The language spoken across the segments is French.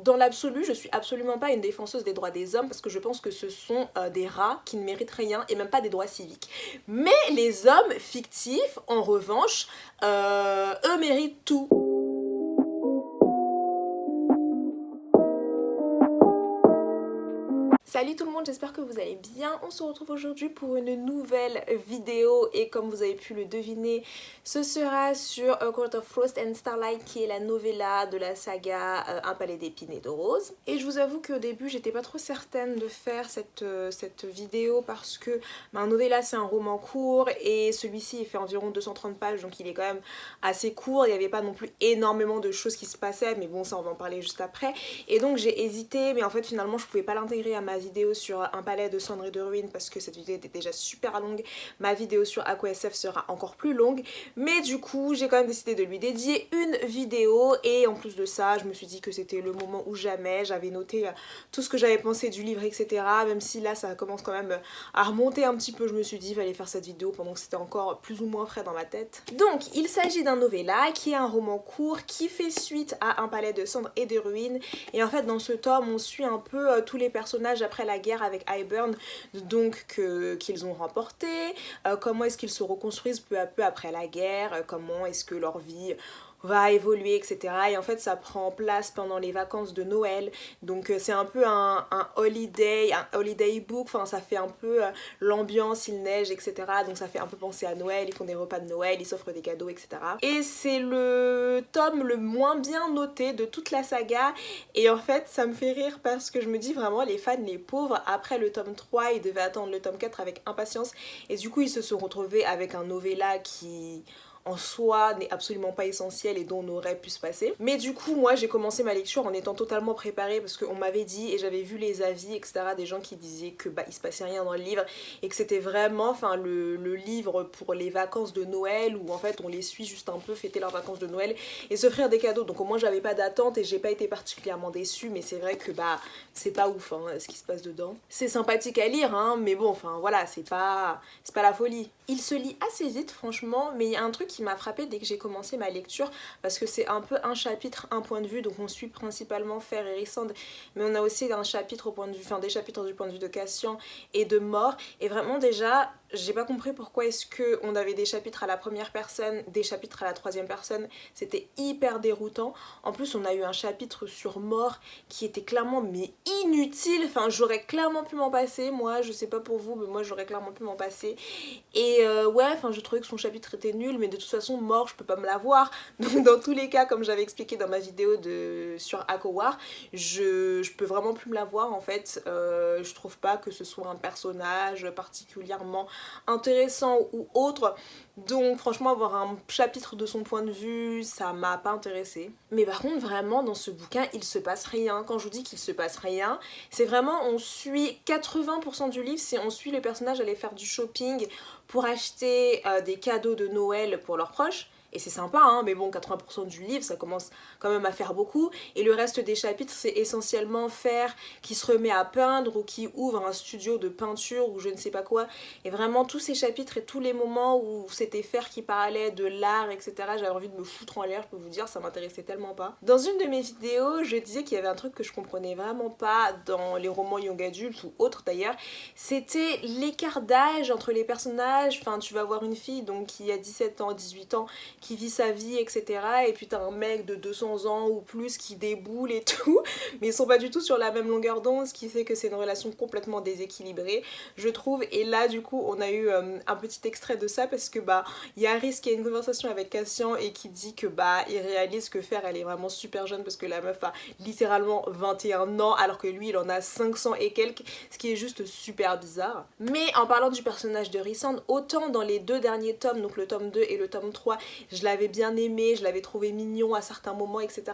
dans l'absolu, je suis absolument pas une défenseuse des droits des hommes parce que je pense que ce sont des rats qui ne méritent rien et même pas des droits civiques. Mais les hommes fictifs, en revanche, eux méritent tout. Salut tout le monde, j'espère que vous allez bien. On se retrouve aujourd'hui pour une nouvelle vidéo et comme vous avez pu le deviner, ce sera sur A Court of Frost and Starlight qui est la novella de la saga Un palais d'épines et de roses. Et je vous avoue qu'au début j'étais pas trop certaine de faire cette vidéo parce que un novella c'est un roman court et celui-ci il fait environ 230 pages donc il est quand même assez court. Il n'y avait pas non plus énormément de choses qui se passaient mais bon ça on va en parler juste après. Et donc j'ai hésité mais en fait finalement je pouvais pas l'intégrer à ma vidéo sur Un palais de cendres et de ruines parce que cette vidéo était déjà super longue. Ma vidéo sur AquaSF sera encore plus longue mais du coup j'ai quand même décidé de lui dédier une vidéo et en plus de ça je me suis dit que c'était le moment ou jamais. J'avais noté tout ce que j'avais pensé du livre etc, même si là ça commence quand même à remonter un petit peu. Je me suis dit il fallait faire cette vidéo pendant que c'était encore plus ou moins frais dans ma tête. Donc il s'agit d'un novella qui est un roman court qui fait suite à Un palais de cendres et de ruines et en fait dans ce tome on suit un peu tous les personnages après la guerre avec Hybern, donc qu'ils ont remporté, comment est-ce qu'ils se reconstruisent peu à peu après la guerre, comment est-ce que leur vie va évoluer etc. Et en fait ça prend place pendant les vacances de Noël, donc c'est un peu un holiday book, enfin ça fait un peu l'ambiance, il neige etc, donc ça fait un peu penser à Noël, ils font des repas de Noël, ils s'offrent des cadeaux etc. Et c'est le tome le moins bien noté de toute la saga et en fait ça me fait rire parce que je me dis vraiment les fans les pauvres, après le tome 3 ils devaient attendre le tome 4 avec impatience et du coup ils se sont retrouvés avec un novella qui en soi n'est absolument pas essentiel et dont on aurait pu se passer. Mais du coup moi j'ai commencé ma lecture en étant totalement préparée parce qu'on m'avait dit et j'avais vu les avis etc des gens qui disaient que il se passait rien dans le livre et que c'était vraiment le livre pour les vacances de Noël où en fait on les suit juste un peu fêter leurs vacances de Noël et s'offrir des cadeaux. Donc au moins j'avais pas d'attente et j'ai pas été particulièrement déçue, mais c'est vrai que c'est pas ouf ce qui se passe dedans. C'est sympathique à lire mais bon enfin voilà c'est pas la folie. Il se lit assez vite franchement, mais il y a un truc qui m'a frappée dès que j'ai commencé ma lecture parce que c'est un peu un chapitre, un point de vue, donc on suit principalement Fer et Rhysand, mais on a aussi un chapitre au point de vue, des chapitres du point de vue de Cassian et de Mor, et vraiment déjà j'ai pas compris pourquoi est-ce que on avait des chapitres à la première personne, des chapitres à la troisième personne, c'était hyper déroutant. En plus on a eu un chapitre sur Mor qui était clairement mais inutile, enfin j'aurais clairement pu m'en passer, moi je sais pas pour vous mais moi j'aurais clairement pu m'en passer. Et ouais, enfin je trouvais que son chapitre était nul, mais de toute façon Mor je peux pas me l'avoir. Donc dans tous les cas, comme j'avais expliqué dans ma vidéo sur ACOWAR, je peux vraiment plus me l'avoir en fait. Je trouve pas que ce soit un personnage particulièrement intéressant ou autre. Donc franchement avoir un chapitre de son point de vue, ça m'a pas intéressée. Mais par contre vraiment dans ce bouquin il se passe rien. Quand je vous dis qu'il se passe rien, c'est vraiment on suit 80% du livre, c'est on suit les personnages aller faire du shopping pour acheter des cadeaux de Noël pour leurs proches. Et c'est sympa mais bon 80% du livre ça commence quand même à faire beaucoup et le reste des chapitres c'est essentiellement Fer qui se remet à peindre ou qui ouvre un studio de peinture ou je ne sais pas quoi, et vraiment tous ces chapitres et tous les moments où c'était Fer qui parlait de l'art etc, j'avais envie de me foutre en l'air, je peux vous dire, ça m'intéressait tellement pas. Dans une de mes vidéos je disais qu'il y avait un truc que je comprenais vraiment pas dans les romans young adultes ou autres d'ailleurs, c'était l'écart d'âge entre les personnages. Enfin tu vas voir une fille donc qui a 17 ans, 18 ans qui vit sa vie etc, et puis t'as un mec de 200 ans ou plus qui déboule et tout, mais ils sont pas du tout sur la même longueur d'onde, ce qui fait que c'est une relation complètement déséquilibrée je trouve. Et là du coup on a eu un petit extrait de ça parce que il y a Rhys qui a une conversation avec Cassian et qui dit que il réalise que Fer elle est vraiment super jeune parce que la meuf a littéralement 21 ans alors que lui il en a 500 et quelques, ce qui est juste super bizarre. Mais en parlant du personnage de Rhysand, autant dans les deux derniers tomes, donc le tome 2 et le tome 3, je l'avais bien aimé, je l'avais trouvé mignon à certains moments etc,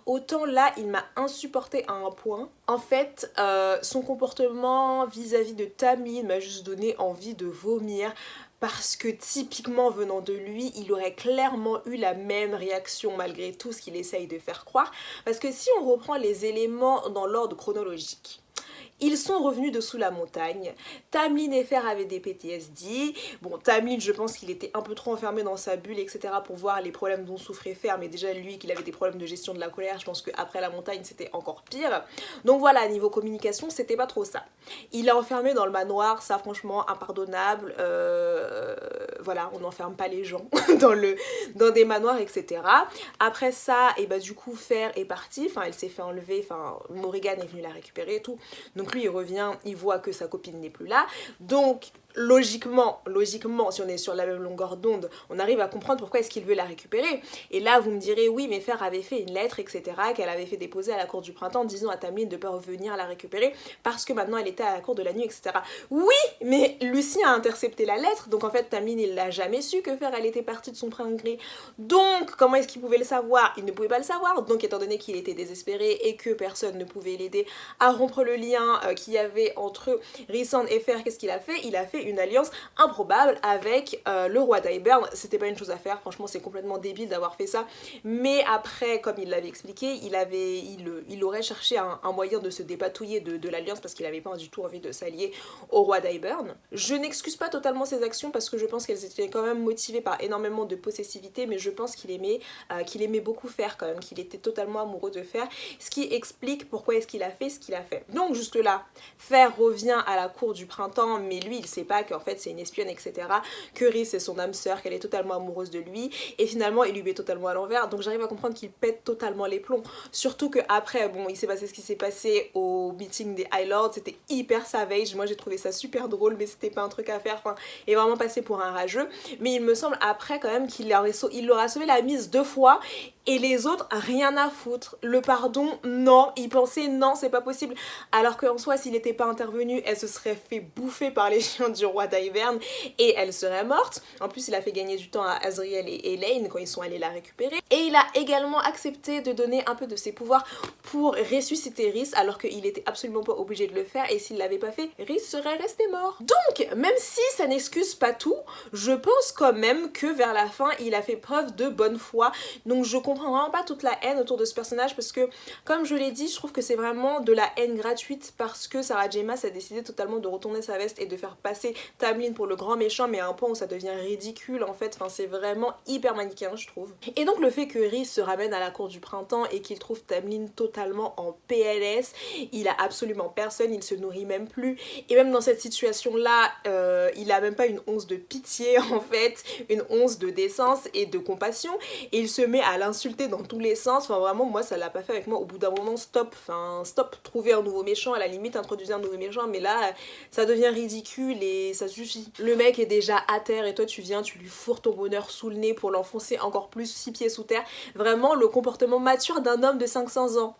autant là il m'a insupporté à un point. En fait son comportement vis-à-vis de Tamlin m'a juste donné envie de vomir parce que typiquement venant de lui il aurait clairement eu la même réaction malgré tout ce qu'il essaye de faire croire, parce que si on reprend les éléments dans l'ordre chronologique, Ils sont revenus de sous la montagne. Tamlin et Fer avaient des PTSD. Bon, Tamlin, je pense qu'il était un peu trop enfermé dans sa bulle, etc. pour voir les problèmes dont souffrait Fer, mais déjà lui, qu'il avait des problèmes de gestion de la colère, je pense qu'après la montagne, c'était encore pire. Donc voilà, niveau communication, c'était pas trop ça. Il est enfermé dans le manoir, ça franchement, impardonnable. Voilà, on n'enferme pas les gens dans des manoirs, etc. Après ça, et bah du coup, Fer est parti, enfin elle s'est fait enlever, enfin Morrigan est venu la récupérer et tout. Donc lui il revient, il voit que sa copine n'est plus là. Donc logiquement, si on est sur la même longueur d'onde, on arrive à comprendre pourquoi est-ce qu'il veut la récupérer. Et là vous me direz oui mais Fer avait fait une lettre, etc. qu'elle avait fait déposer à la cour du printemps disant à Tamlin de ne pas revenir la récupérer parce que maintenant elle était à la cour de la nuit, etc. Oui mais Lucien a intercepté la lettre, donc en fait Tamlin il l'a jamais su que Fer elle était partie de son plein gré. Donc comment est-ce qu'il pouvait le savoir? Il ne pouvait pas le savoir. Donc étant donné qu'il était désespéré et que personne ne pouvait l'aider à rompre le lien qu'il y avait entre Rhysand et Fer, qu'est-ce qu'il a fait? Il a fait une alliance improbable avec le roi d'Hybern. C'était pas une chose à faire, franchement c'est complètement débile d'avoir fait ça, mais après comme il l'avait expliqué, il aurait cherché un moyen de se dépatouiller de l'alliance parce qu'il avait pas du tout envie de s'allier au roi d'Hybern. Je n'excuse pas totalement ses actions parce que je pense qu'elles étaient quand même motivées par énormément de possessivité, mais je pense qu'il aimait beaucoup Fer quand même, qu'il était totalement amoureux de Fer, ce qui explique pourquoi est-ce qu'il a fait ce qu'il a fait. Donc jusque là, Fer revient à la cour du printemps, mais lui il sait pas qu'en fait c'est une espionne, etc. Que Rhys c'est son âme sœur, qu'elle est totalement amoureuse de lui, et finalement il lui met totalement à l'envers. Donc j'arrive à comprendre qu'il pète totalement les plombs, surtout que après bon il s'est passé ce qui s'est passé au meeting des High Lords, c'était hyper savage, moi j'ai trouvé ça super drôle, mais c'était pas un truc à faire, enfin il est vraiment passé pour un rageux, mais il me semble après quand même qu'il leur a sauvé la mise 2 fois et les autres rien à foutre. Le pardon, non, il pensait non c'est pas possible, alors qu'en soi s'il n'était pas intervenu elle se serait fait bouffer par les chiens du roi d'Hybern et elle serait morte. En plus il a fait gagner du temps à Azriel et Elaine quand ils sont allés la récupérer, et il a également accepté de donner un peu de ses pouvoirs pour ressusciter Rhys alors qu'il était absolument pas obligé de le faire, et s'il l'avait pas fait Rhys serait resté mort. Donc même si ça n'excuse pas tout, je pense quand même que vers la fin il a fait preuve de bonne foi. Donc je comprends vraiment pas toute la haine autour de ce personnage parce que comme je l'ai dit, je trouve que c'est vraiment de la haine gratuite parce que Sarah J. Maas a décidé totalement de retourner sa veste et de faire passer Tamlin pour le grand méchant, mais à un point où ça devient ridicule en fait, enfin c'est vraiment hyper manichéen je trouve. Et donc le fait que Rhys se ramène à la cour du printemps et qu'il trouve Tamlin totalement en PLS, il a absolument personne, il se nourrit même plus, et même dans cette situation là il a même pas une once de pitié en fait, une once de décence et de compassion, et il se met à l'insulter dans tous les sens. Enfin vraiment moi ça l'a pas fait avec moi. Au bout d'un moment stop, enfin stop, trouver un nouveau méchant, à la limite introduire un nouveau méchant, mais là ça devient ridicule et ça suffit. Le mec est déjà à terre et toi tu viens, tu lui fourres ton bonheur sous le nez pour l'enfoncer encore plus 6 pieds sous terre. Vraiment le comportement mature d'un homme de 500 ans.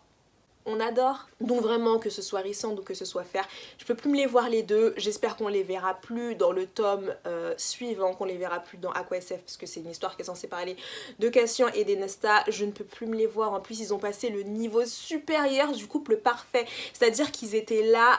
On adore. Donc vraiment que ce soit Rhysand ou que ce soit Fer, je peux plus me les voir les deux. J'espère qu'on les verra plus dans le tome suivant, qu'on les verra plus dans AquaSF parce que c'est une histoire qui est censée parler de Cassian et d'Enesta. Je ne peux plus me les voir. En plus ils ont passé le niveau supérieur du couple parfait, c'est à dire qu'ils étaient là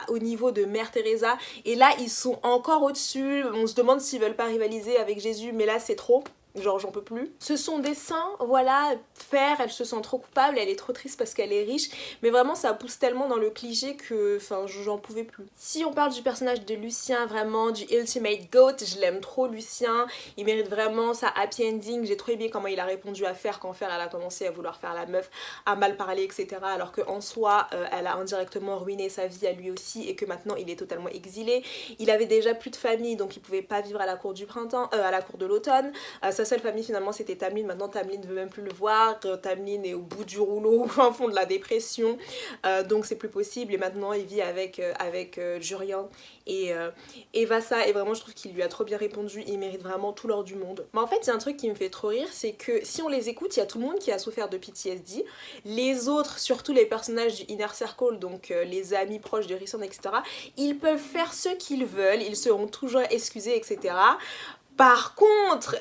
au niveau de Mère Teresa et là ils sont encore au-dessus. On se demande s'ils veulent pas rivaliser avec Jésus, mais là c'est trop. Genre j'en peux plus. Ce sont des saints, voilà, Fer, elle se sent trop coupable, elle est trop triste parce qu'elle est riche, mais vraiment ça pousse tellement dans le cliché que, enfin, j'en pouvais plus. Si on parle du personnage de Lucien, vraiment du ultimate goat, je l'aime trop Lucien, il mérite vraiment sa happy ending, j'ai trop aimé comment il a répondu à Fer quand Fer elle a commencé à vouloir faire la meuf, à mal parler, etc. Alors qu'en soi, elle a indirectement ruiné sa vie à lui aussi et que maintenant il est totalement exilé. Il avait déjà plus de famille donc il pouvait pas vivre à la cour du printemps, à la cour de l'automne. Sa seule famille finalement c'était Tamlin, maintenant Tamlin ne veut même plus le voir, Tamlin est au bout du rouleau, au fond de la dépression, donc c'est plus possible et maintenant il vit avec Jurian et Vassa, et vraiment je trouve qu'il lui a trop bien répondu, il mérite vraiment tout l'or du monde. Mais en fait il y a un truc qui me fait trop rire, c'est que si on les écoute, il y a tout le monde qui a souffert de PTSD, les autres, surtout les personnages du Inner Circle, donc les amis proches de Rhysand, etc., ils peuvent faire ce qu'ils veulent, ils seront toujours excusés, etc. Par contre,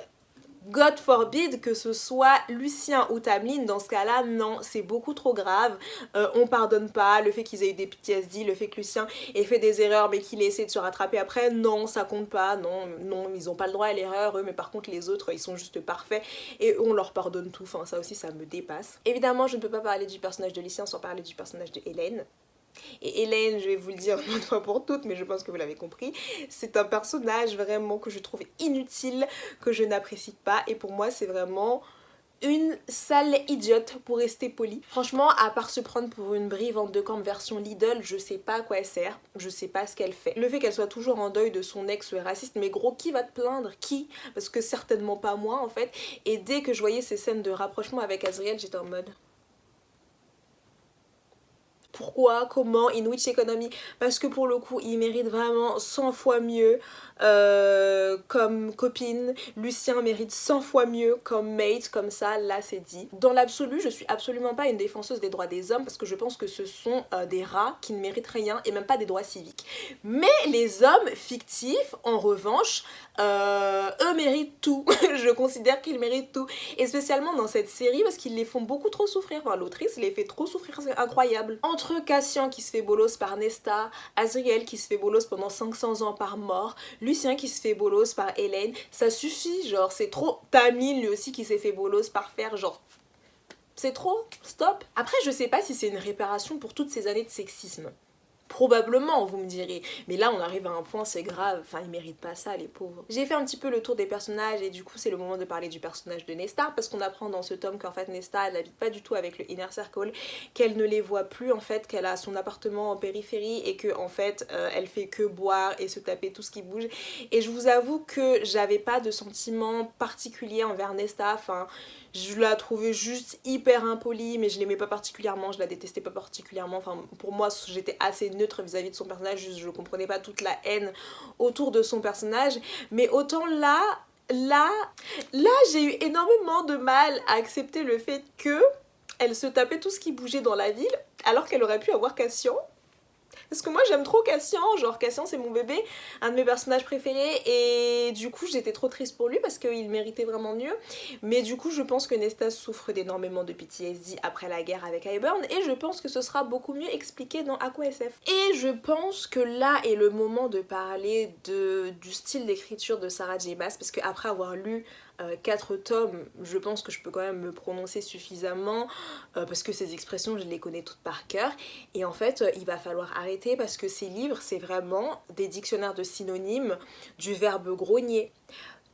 God forbid que ce soit Lucien ou Tamlin, dans ce cas-là, non, c'est beaucoup trop grave, on pardonne pas le fait qu'ils aient eu des PTSD, le fait que Lucien ait fait des erreurs mais qu'il ait essayé de se rattraper après, non, ça compte pas, non, ils ont pas le droit à l'erreur, eux, mais par contre les autres, ils sont juste parfaits et on leur pardonne tout, enfin ça aussi ça me dépasse. Évidemment, je ne peux pas parler du personnage de Lucien sans parler du personnage de Hélène. Et Elaine, je vais vous le dire une fois pour toutes, mais je pense que vous l'avez compris, c'est un personnage vraiment que je trouve inutile, que je n'apprécie pas, et pour moi c'est vraiment une sale idiote pour rester poli. Franchement, à part se prendre pour une brie vente de camp version Lidl, je sais pas à quoi elle sert, je sais pas ce qu'elle fait. Le fait qu'elle soit toujours en deuil de son ex raciste, mais gros, qui va te plaindre? Qui? Parce que certainement pas moi en fait. Et dès que je voyais ces scènes de rapprochement avec Azriel, j'étais en mode... Pourquoi, comment, in which economy? Parce que pour le coup, il mérite vraiment 100 fois mieux comme copine. Lucien mérite 100 fois mieux comme mate, comme ça, là c'est dit. Dans l'absolu, je suis absolument pas une défenseuse des droits des hommes parce que je pense que ce sont des rats qui ne méritent rien et même pas des droits civiques. Mais les hommes fictifs, en revanche, eux méritent tout. Je considère qu'ils méritent tout. Et spécialement dans cette série parce qu'ils les font beaucoup trop souffrir. Enfin, l'autrice les fait trop souffrir, c'est incroyable. Entre Cassian qui se fait bolos par Nesta, Azriel qui se fait bolos pendant 500 ans par mort, Lucien qui se fait bolos par Elaine, ça suffit, genre c'est trop. Tamil lui aussi qui s'est fait bolos par Fer, genre c'est trop, stop. Après je sais pas si c'est une réparation pour toutes ces années de sexisme. Probablement, vous me direz. Mais là, on arrive à un point, c'est grave. Enfin, ils méritent pas ça, les pauvres. J'ai fait un petit peu le tour des personnages et du coup, c'est le moment de parler du personnage de Nesta parce qu'on apprend dans ce tome qu'en fait, Nesta, elle n'habite pas du tout avec le Inner Circle, qu'elle ne les voit plus, en fait, qu'elle a son appartement en périphérie et que, en fait, elle fait que boire et se taper tout ce qui bouge. Et je vous avoue que j'avais pas de sentiment particulier envers Nesta. Enfin, je la trouvais juste hyper impolie, mais je l'aimais pas particulièrement, je la détestais pas particulièrement. Enfin, pour moi, j'étais assez neutre vis-à-vis de son personnage, juste je comprenais pas toute la haine autour de son personnage. Mais autant là, j'ai eu énormément de mal à accepter le fait que elle se tapait tout ce qui bougeait dans la ville, alors qu'elle aurait pu avoir Cassian. Parce que moi j'aime trop Cassian, genre Cassian c'est mon bébé, un de mes personnages préférés et du coup j'étais trop triste pour lui parce qu'il méritait vraiment mieux. Mais du coup je pense que Nesta souffre d'énormément de PTSD après la guerre avec Hybern et je pense que ce sera beaucoup mieux expliqué dans AquaSF. Et je pense que là est le moment de parler du style d'écriture de Sarah J. Maas parce qu'après avoir lu 4 tomes, je pense que je peux quand même me prononcer suffisamment parce que ces expressions je les connais toutes par cœur et en fait il va falloir arrêter parce que ces livres c'est vraiment des dictionnaires de synonymes du verbe grogner.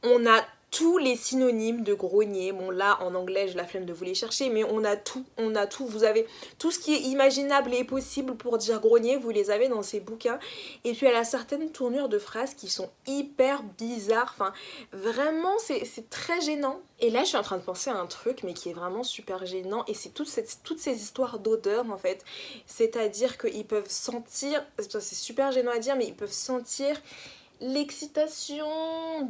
On a tous les synonymes de grogner, bon là en anglais j'ai la flemme de vous les chercher mais on a tout, vous avez tout ce qui est imaginable et possible pour dire grogner, vous les avez dans ces bouquins et puis elle a certaines tournures de phrases qui sont hyper bizarres, enfin vraiment c'est très gênant. Et là je suis en train de penser à un truc mais qui est vraiment super gênant et c'est toutes ces histoires d'odeur en fait, c'est-à-dire qu'ils peuvent sentir, c'est super gênant à dire mais ils peuvent sentir l'excitation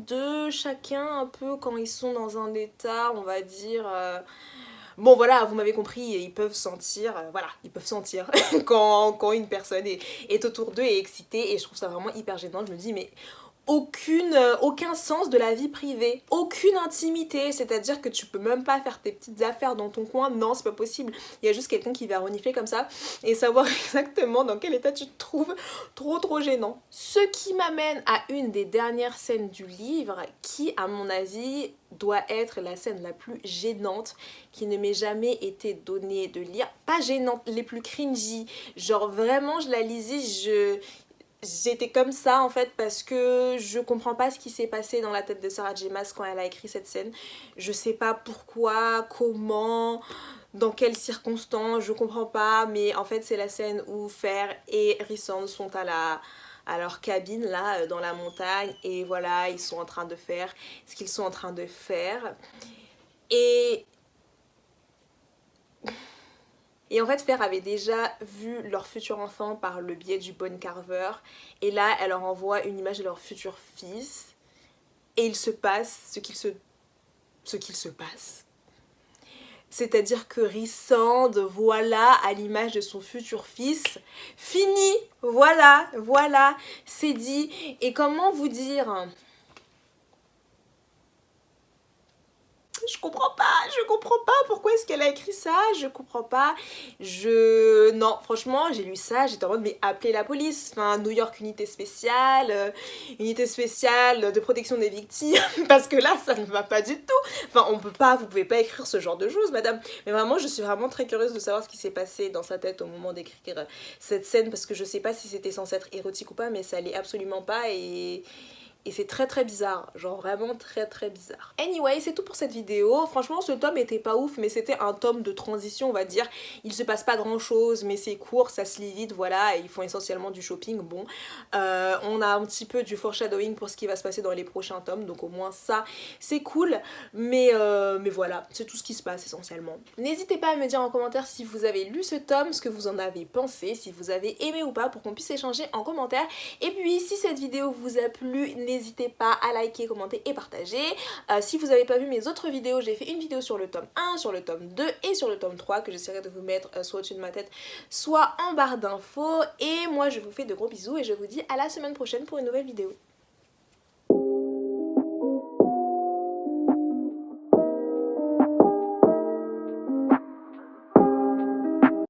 de chacun un peu quand ils sont dans un état, on va dire... Bon voilà, vous m'avez compris, ils peuvent sentir, voilà, ils peuvent sentir quand une personne est autour d'eux et excitée et je trouve ça vraiment hyper gênant, je me dis mais... aucun sens de la vie privée, aucune intimité, c'est-à-dire que tu peux même pas faire tes petites affaires dans ton coin, non c'est pas possible, il y a juste quelqu'un qui va renifler comme ça et savoir exactement dans quel état tu te trouves, trop gênant. Ce qui m'amène à une des dernières scènes du livre qui à mon avis doit être la scène la plus gênante qui ne m'ait jamais été donnée de lire, pas gênante, les plus cringy, genre vraiment je la lisais, j'étais comme ça en fait parce que je comprends pas ce qui s'est passé dans la tête de Sarah J. Maas quand elle a écrit cette scène. Je sais pas pourquoi, comment, dans quelles circonstances, je comprends pas. Mais en fait c'est la scène où Fer et Rhysand sont à leur cabine là dans la montagne et voilà ils sont en train de faire ce qu'ils sont en train de faire. Et en fait, Fer avait déjà vu leur futur enfant par le biais du Bone Carver. Et là, elle leur envoie une image de leur futur fils. Et il se passe ce qu'il se passe. C'est-à-dire que Rhysand, voilà, à l'image de son futur fils, fini, voilà, c'est dit. Et comment vous dire... je comprends pas pourquoi est-ce qu'elle a écrit ça, je comprends pas, non, franchement, j'ai lu ça, j'étais en mode, mais appelez la police, enfin, New York unité spéciale de protection des victimes, parce que là, ça ne va pas du tout, enfin, vous pouvez pas écrire ce genre de choses, madame, mais vraiment, je suis vraiment très curieuse de savoir ce qui s'est passé dans sa tête au moment d'écrire cette scène, parce que je sais pas si c'était censé être érotique ou pas, mais ça l'est absolument pas, et c'est très très bizarre, genre vraiment très très bizarre. Anyway, c'est tout pour cette vidéo. Franchement, ce tome était pas ouf, mais c'était un tome de transition, on va dire. Il se passe pas grand chose, mais c'est court, ça se lit vite, voilà. Et ils font essentiellement du shopping, bon. On a un petit peu du foreshadowing pour ce qui va se passer dans les prochains tomes, donc au moins ça, c'est cool. Mais voilà, c'est tout ce qui se passe essentiellement. N'hésitez pas à me dire en commentaire si vous avez lu ce tome, ce que vous en avez pensé, si vous avez aimé ou pas, pour qu'on puisse échanger en commentaire. Et puis, si cette vidéo vous a plu, n'hésitez pas à liker, commenter et partager. Si vous n'avez pas vu mes autres vidéos, j'ai fait une vidéo sur le tome 1, sur le tome 2 et sur le tome 3 que j'essaierai de vous mettre soit au-dessus de ma tête, soit en barre d'infos. Et moi je vous fais de gros bisous et je vous dis à la semaine prochaine pour une nouvelle vidéo.